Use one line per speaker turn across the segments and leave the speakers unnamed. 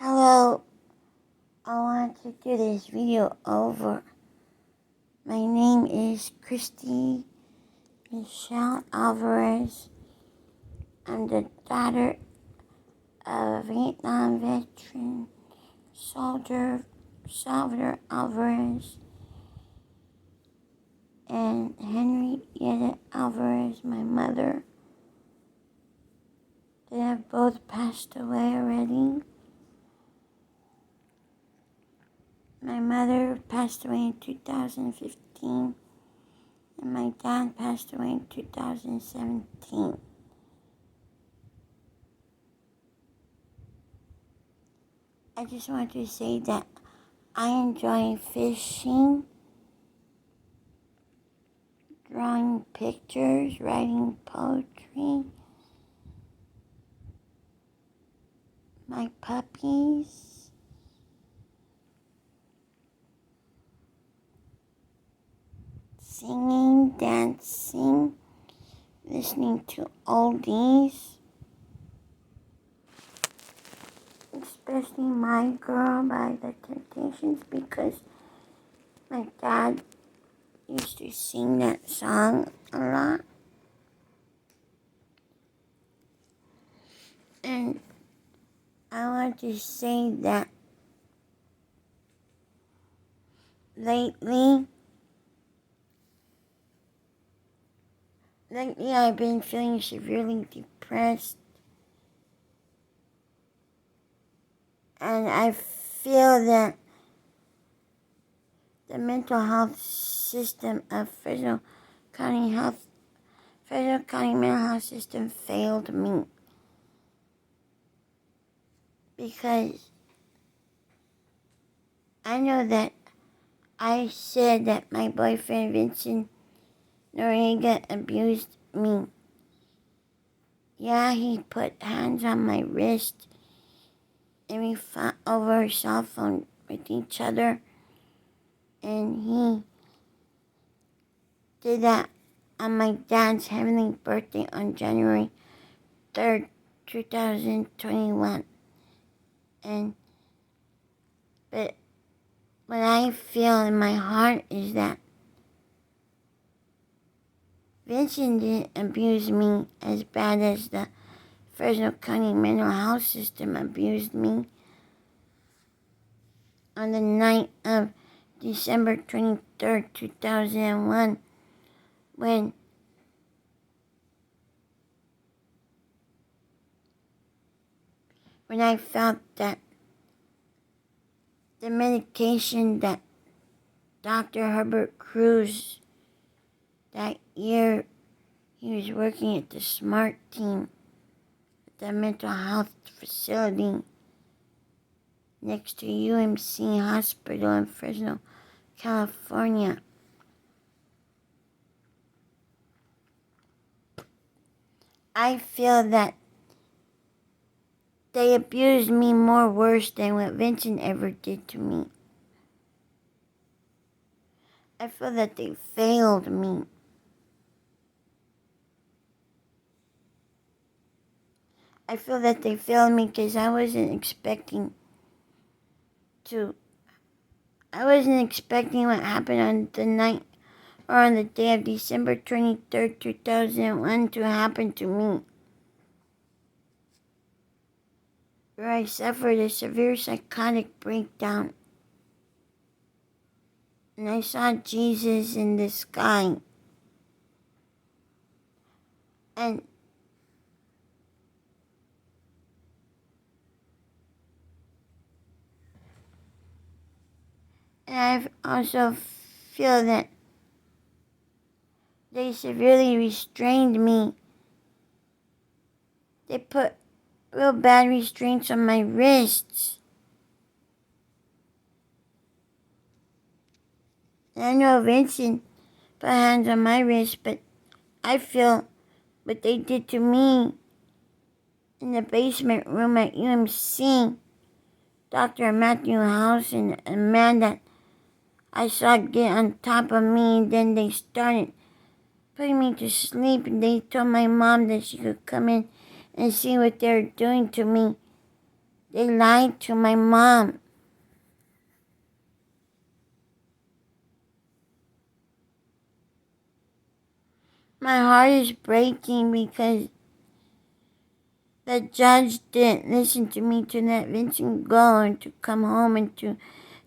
Hello, I want to do this video over. My name is Christy Michelle Alvarez. I'm the daughter of a Vietnam veteran, soldier Salvador Alvarez, and Henrietta Alvarez, my mother. They have both passed away already. My mother passed away in 2015, and my dad passed away in 2017. I just want to say that I enjoy fishing, drawing pictures, writing poetry, my puppies, singing, dancing, listening to oldies, especially My Girl by the Temptations, because my dad used to sing that song a lot. And I want to say that lately I've been feeling severely depressed, and I feel that the mental health system of Fresno County mental health system failed me, because I know that I said that my boyfriend Vincent Noriega abused me. Yeah, he put hands on my wrist, and we fought over a cell phone with each other, and he did that on my dad's heavenly birthday on January 3rd, 2021. But what I feel in my heart is that Vincent didn't abuse me as bad as the Fresno County mental health system abused me. On the night of December 23rd, 2001, when I felt that the medication that Dr. Herbert Cruz, that year he was working at the SMART team at the mental health facility next to UMC Hospital in Fresno, California. I feel that they abused me more worse than what Vincent ever did to me. I feel that they failed me. I feel that they failed me because I wasn't expecting what happened on the night or on the day of December 23rd, 2001 to happen to me, where I suffered a severe psychotic breakdown, and I saw Jesus in the sky. And I also feel that they severely restrained me. They put real bad restraints on my wrists. And I know Vincent put hands on my wrist, but I feel what they did to me in the basement room at UMC. Dr. Matthew House and a man that I saw get on top of me, and then they started putting me to sleep, and they told my mom that she could come in and see what they were doing to me. They lied to my mom. My heart is breaking because the judge didn't listen to me to let Vincent go and to come home and to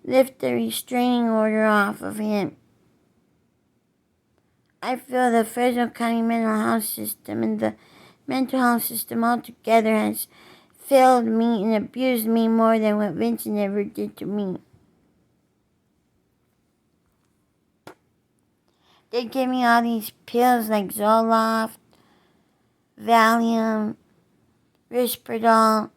lift the restraining order off of him. I feel the Fresno County mental health system and the mental health system altogether has failed me and abused me more than what Vincent ever did to me. They give me all these pills like Zoloft, Valium, Risperdal.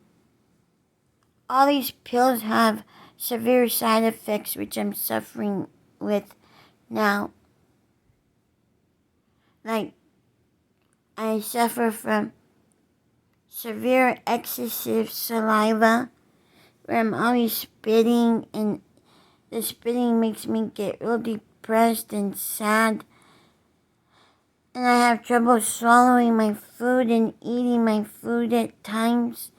All these pills have severe side effects which I'm suffering with now. Like, I suffer from severe excessive saliva where I'm always spitting, and the spitting makes me get real depressed and sad. And I have trouble swallowing my food and eating my food at times.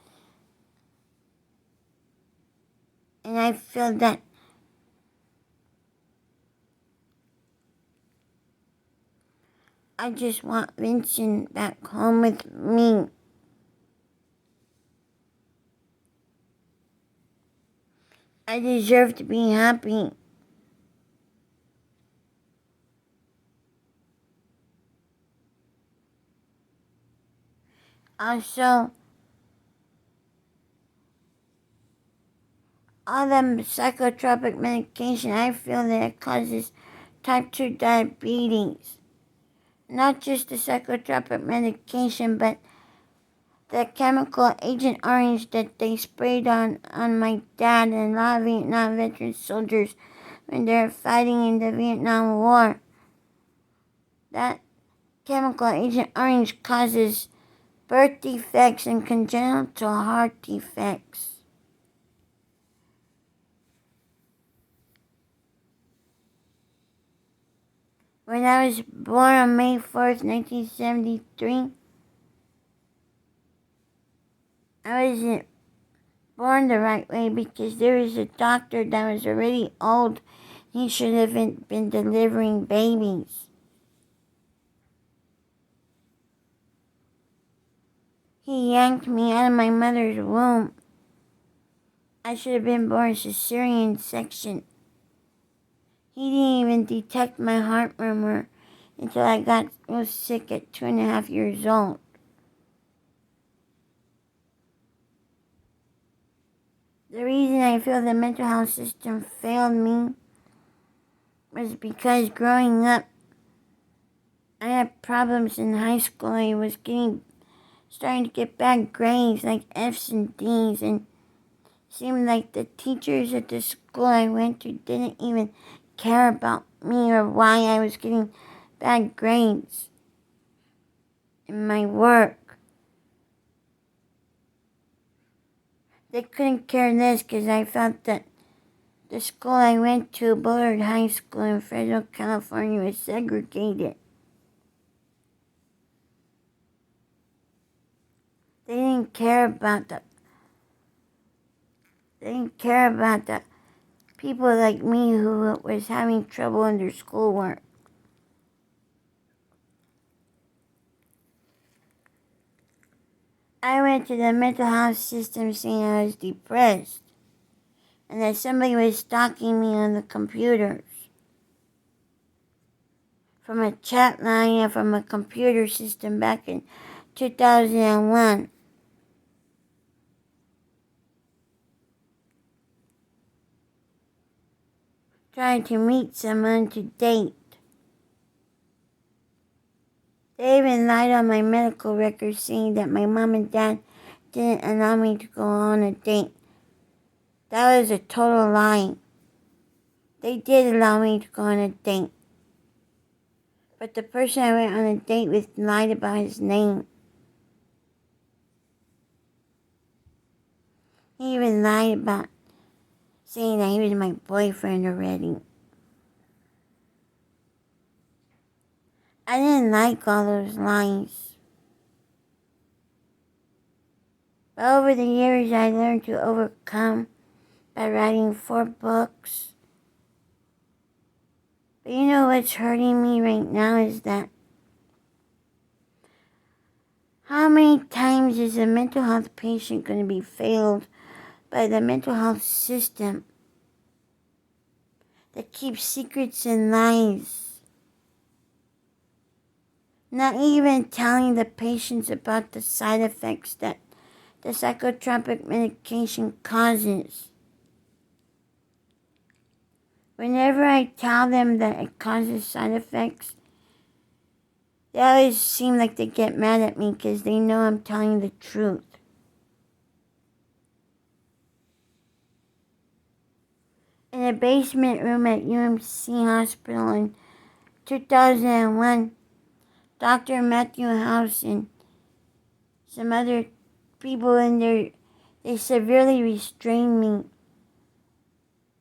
And I feel that I just want Vincent back home with me. I deserve to be happy. Also, all the psychotropic medication, I feel that it causes type 2 diabetes. Not just the psychotropic medication, but the chemical Agent Orange that they sprayed on my dad and a lot of Vietnam veteran soldiers when they were fighting in the Vietnam War. That chemical Agent Orange causes birth defects and congenital heart defects. When I was born on May 4th, 1973, I wasn't born the right way because there was a doctor that was already old. He should have been delivering babies. He yanked me out of my mother's womb. I should have been born cesarean section. He didn't even detect my heart murmur until I got real sick at 2.5 years old. The reason I feel the mental health system failed me was because growing up, I had problems in high school. I was starting to get bad grades like F's and D's, and it seemed like the teachers at the school I went to didn't even care about me or why I was getting bad grades in my work. They couldn't care less because I felt that the school I went to, Bullard High School in Fresno, California, was segregated. They didn't care about the people like me who was having trouble in their schoolwork. I went to the mental health system saying I was depressed and that somebody was stalking me on the computers. From a chat line and from a computer system back in 2001. Trying to meet someone to date. They even lied on my medical records saying that my mom and dad didn't allow me to go on a date. That was a total lie. They did allow me to go on a date. But the person I went on a date with lied about his name. He even lied about saying that he was my boyfriend already. I didn't like all those lies. Over the years, I learned to overcome by writing 4 books. But you know what's hurting me right now is that how many times is a mental health patient going to be failed by the mental health system that keeps secrets and lies? Not even telling the patients about the side effects that the psychotropic medication causes. Whenever I tell them that it causes side effects, they always seem like they get mad at me because they know I'm telling the truth. In a basement room at UMC Hospital in 2001, Dr. Matthew House and some other people in there, they severely restrained me.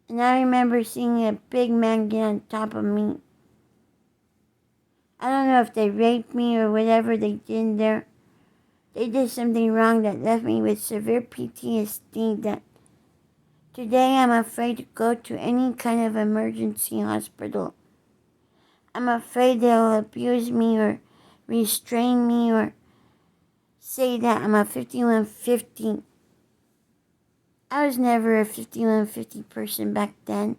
And I remember seeing a big man get on top of me. I don't know if they raped me or whatever they did there. They did something wrong that left me with severe PTSD that today I'm afraid to go to any kind of emergency hospital. I'm afraid they'll abuse me or restrain me or say that I'm a 5150. I was never a 5150 person back then.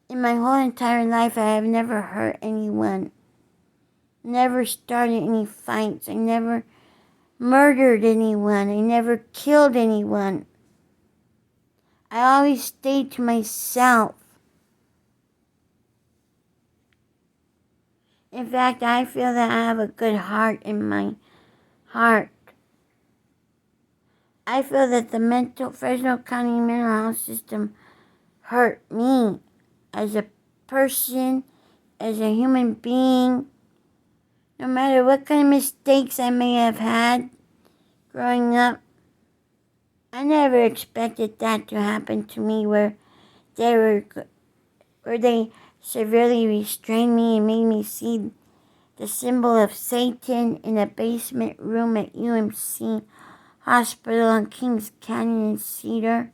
In my whole entire life, I have never hurt anyone. Never started any fights. I never murdered anyone. I never killed anyone. I always stayed to myself. In fact, I feel that I have a good heart in my heart. I feel that the Fresno County mental health system hurt me as a person, as a human being. No matter what kind of mistakes I may have had growing up, I never expected that to happen to me where they severely restrained me and made me see the symbol of Satan in a basement room at UMC Hospital in Kings Canyon and Cedar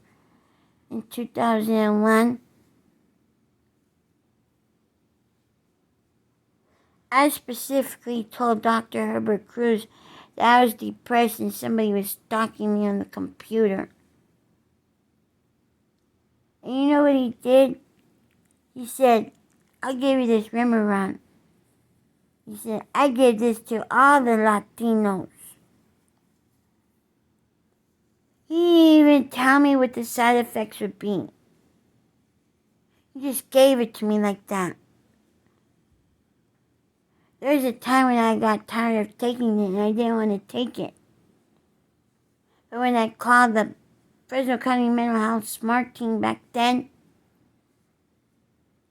in 2001. I specifically told Dr. Herbert Cruz that I was depressed and somebody was stalking me on the computer. And you know what he did? He said, I'll give you this Remeron. He said, I give this to all the Latinos. He didn't even tell me what the side effects would be. He just gave it to me like that. There was a time when I got tired of taking it and I didn't want to take it. But when I called the Fresno County Mental Health Smart Team back then,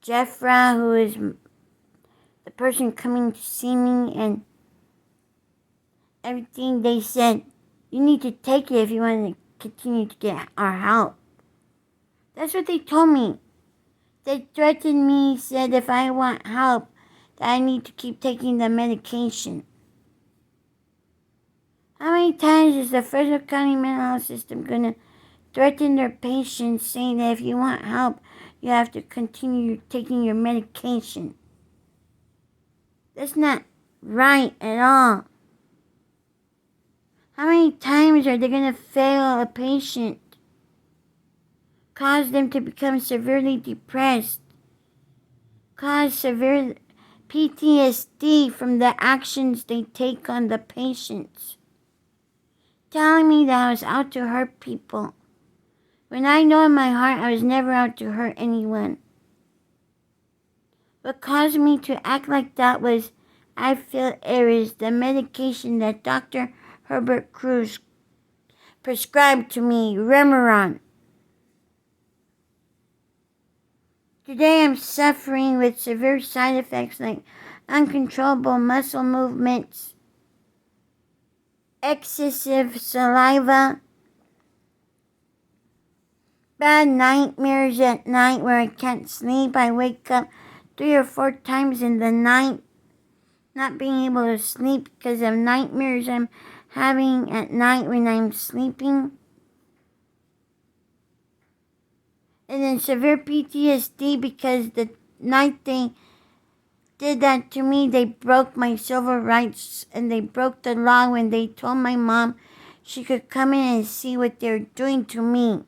Jeffra, who is the person coming to see me and everything, they said, you need to take it if you want to continue to get our help. That's what they told me. They threatened me, said if I want help, that I need to keep taking the medication. How many times is the Fresno County mental health system going to threaten their patients, saying that if you want help, you have to continue taking your medication? That's not right at all. How many times are they going to fail a patient? Cause them to become severely depressed? Cause severe PTSD from the actions they take on the patients? Telling me that I was out to hurt people, when I know in my heart I was never out to hurt anyone. What caused me to act like that was, I feel it was the medication that Dr. Herbert Cruz prescribed to me, Remeron. Today I'm suffering with severe side effects like uncontrollable muscle movements, excessive saliva, bad nightmares at night where I can't sleep. I wake up 3 or 4 times in the night, not being able to sleep because of nightmares I'm having at night when I'm sleeping. And then severe PTSD because the night they did that to me, they broke my civil rights and they broke the law when they told my mom she could come in and see what they're doing to me.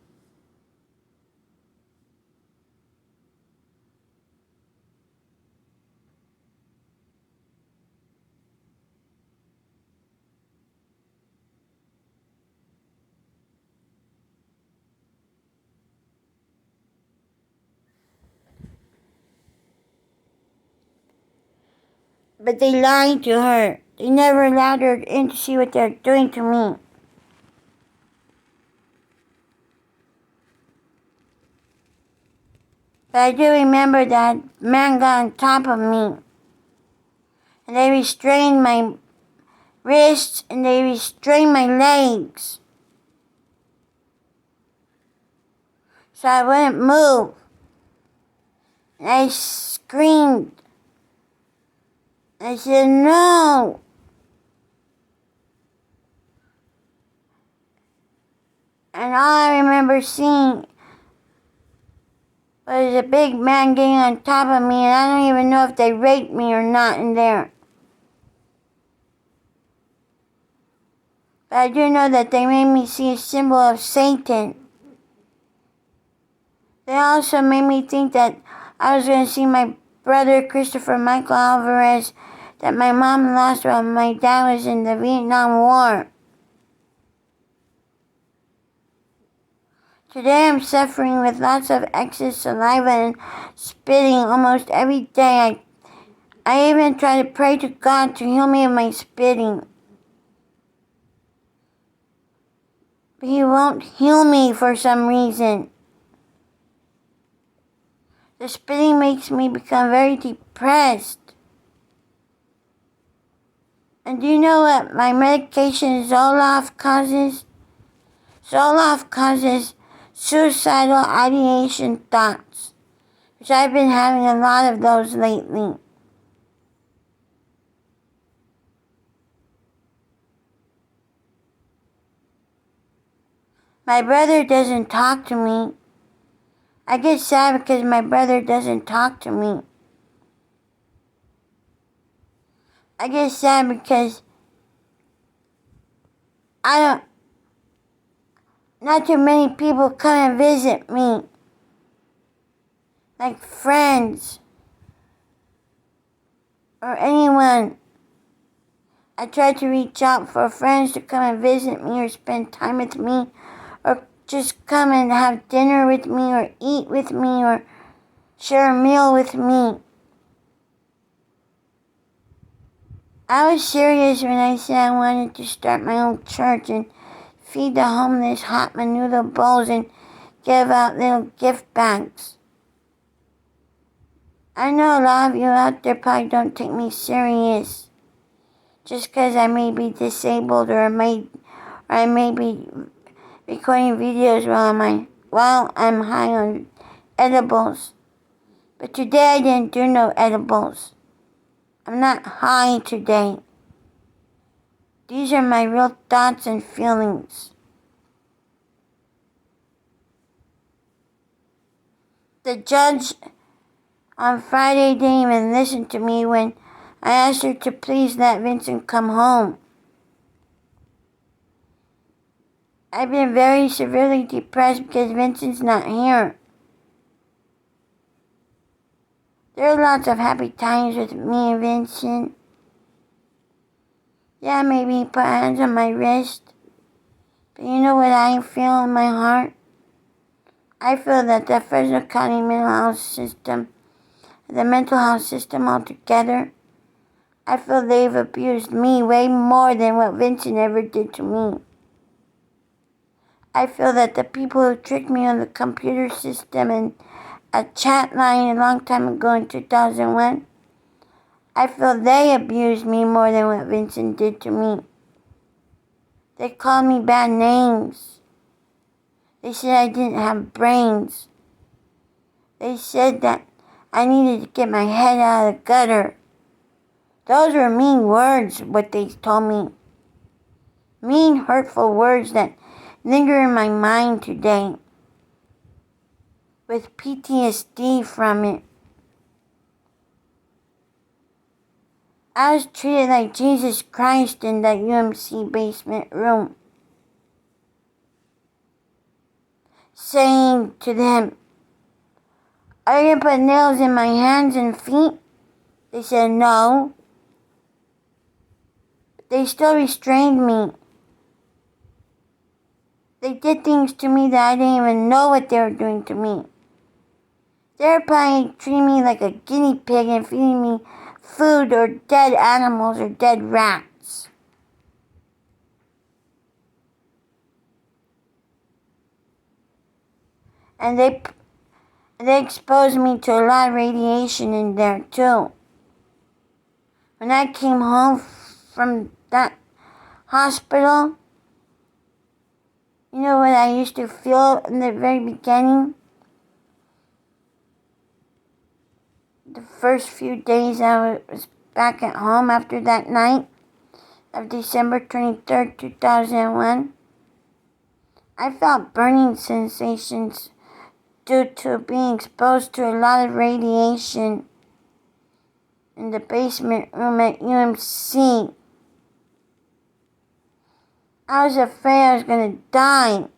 But they lied to her. They never allowed her in to see what they're doing to me. But I do remember that man got on top of me. And they restrained my wrists and they restrained my legs. So I wouldn't move. And I screamed. I said, no. And all I remember seeing was a big man getting on top of me, and I don't even know if they raped me or not in there. But I do know that they made me see a symbol of Satan. They also made me think that I was going to see my brother Christopher Michael Alvarez, that my mom lost while my dad was in the Vietnam War. Today I'm suffering with lots of excess saliva and spitting almost every day. I even try to pray to God to heal me of my spitting. But He won't heal me for some reason. The spitting makes me become very depressed. And do you know what my medication Zoloft causes? Zoloft causes suicidal ideation thoughts, which I've been having a lot of those lately. My brother doesn't talk to me. I get sad because my brother doesn't talk to me. I get sad because not too many people come and visit me. Like friends. Or anyone. I try to reach out for friends to come and visit me or spend time with me. Or just come and have dinner with me or eat with me or share a meal with me. I was serious when I said I wanted to start my own church and feed the homeless hot menudo bowls and give out little gift bags. I know a lot of you out there probably don't take me serious just because I may be disabled or I may be recording videos while I'm high on edibles. But today I didn't do no edibles. I'm not high today. These are my real thoughts and feelings. The judge on Friday didn't even listen to me when I asked her to please let Vincent come home. I've been very severely depressed because Vincent's not here. There are lots of happy times with me and Vincent. Yeah, maybe he put hands on my wrist. But you know what I feel in my heart? I feel that the Fresno County mental health system, the mental health system altogether, I feel they've abused me way more than what Vincent ever did to me. I feel that the people who tricked me on the computer system and a chat line a long time ago in 2001, I feel they abused me more than what Vincent did to me. They called me bad names. They said I didn't have brains. They said that I needed to get my head out of the gutter. Those were mean words, what they told me. mean, hurtful words that linger in my mind today, with PTSD from it. I was treated like Jesus Christ in that UMC basement room, saying to them, "Are you going to put nails in my hands and feet?" They said no. But they still restrained me. They did things to me that I didn't even know what they were doing to me. They were probably treating me like a guinea pig and feeding me food or dead animals or dead rats. And they exposed me to a lot of radiation in there too. When I came home from that hospital, you know what I used to feel in the very beginning? The first few days I was back at home after that night of December 23rd, 2001, I felt burning sensations due to being exposed to a lot of radiation in the basement room at UMC. I was afraid I was going to die.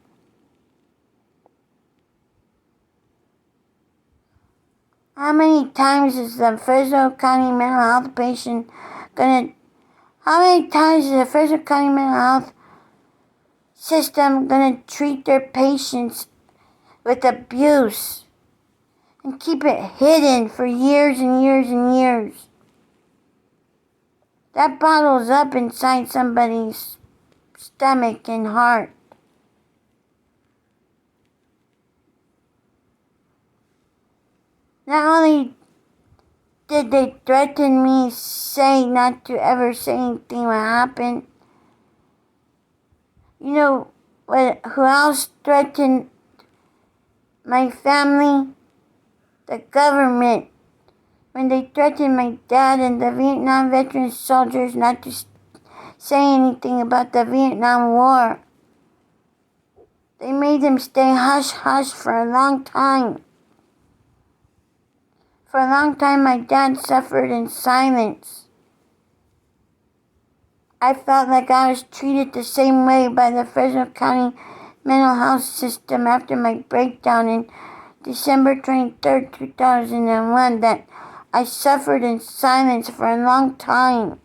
How many times is the Fresno County mental health patient how many times is the Fresno County mental health system gonna treat their patients with abuse and keep it hidden for years and years and years? That bottles up inside somebody's stomach and heart. Not only did they threaten me, say not to ever say anything would happen, you know who else threatened my family? The government. When they threatened my dad and the Vietnam veteran soldiers not to say anything about the Vietnam War. They made them stay hush-hush for a long time. For a long time, my dad suffered in silence. I felt like I was treated the same way by the Fresno County mental health system after my breakdown in December 23rd, 2001, that I suffered in silence for a long time.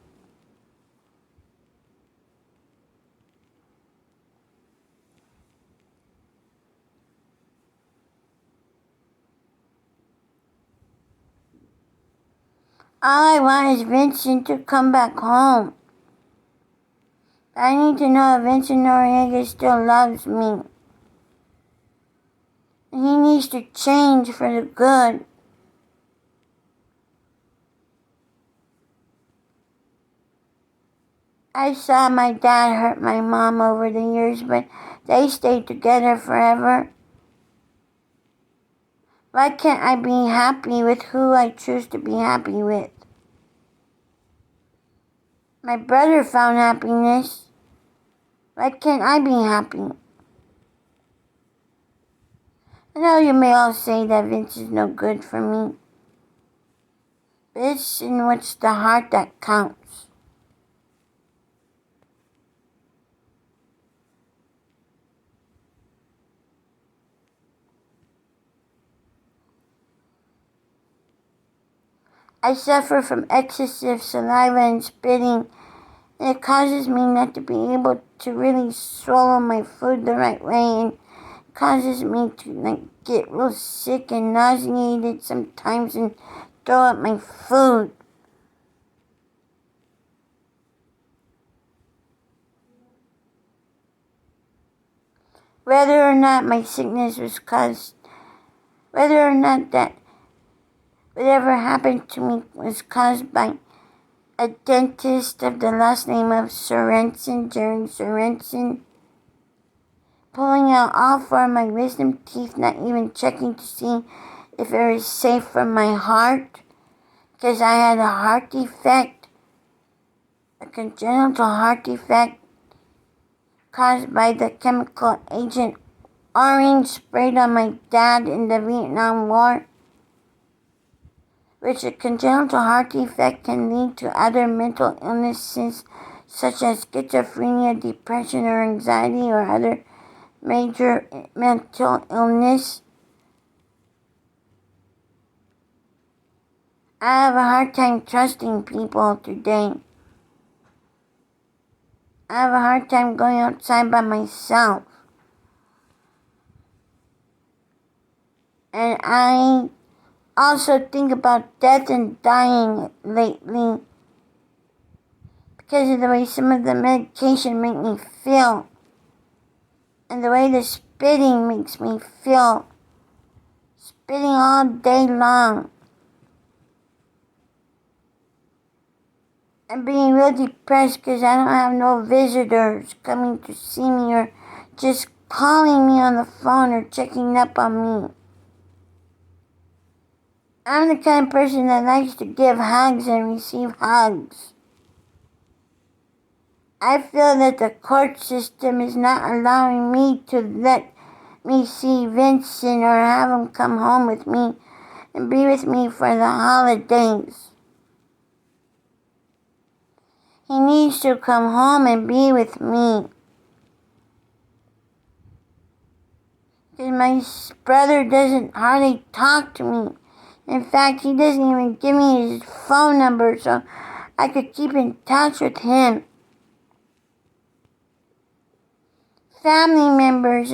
All I want is Vincent to come back home. I need to know if Vincent Noriega still loves me. He needs to change for the good. I saw my dad hurt my mom over the years, but they stayed together forever. Why can't I be happy with who I choose to be happy with? My brother found happiness. Why can't I be happy? I know you may all say that Vince is no good for me, but it's in what's the heart that counts. I suffer from excessive saliva and spitting, and it causes me not to be able to really swallow my food the right way, and causes me to get real sick and nauseated sometimes and throw up my food. Whether or not my sickness was caused, whether or not that whatever happened to me was caused by a dentist of the last name of Sorensen, Jerry Sorensen, pulling out all four of my wisdom teeth, not even checking to see if it was safe for my heart, because I had a heart defect, a congenital heart defect, caused by the chemical agent orange sprayed on my dad in the Vietnam War, which a congenital heart defect can lead to other mental illnesses such as schizophrenia, depression, or anxiety, or other major mental illness. I have a hard time trusting people today. I have a hard time going outside by myself. And I also think about death and dying lately because of the way some of the medication make me feel and the way the spitting makes me feel. Spitting all day long. I'm being real depressed because I don't have no visitors coming to see me or just calling me on the phone or checking up on me. I'm the kind of person that likes to give hugs and receive hugs. I feel that the court system is not allowing me to let me see Vincent or have him come home with me and be with me for the holidays. He needs to come home and be with me. Because my brother doesn't hardly talk to me. In fact, he doesn't even give me his phone number so I could keep in touch with him. Family members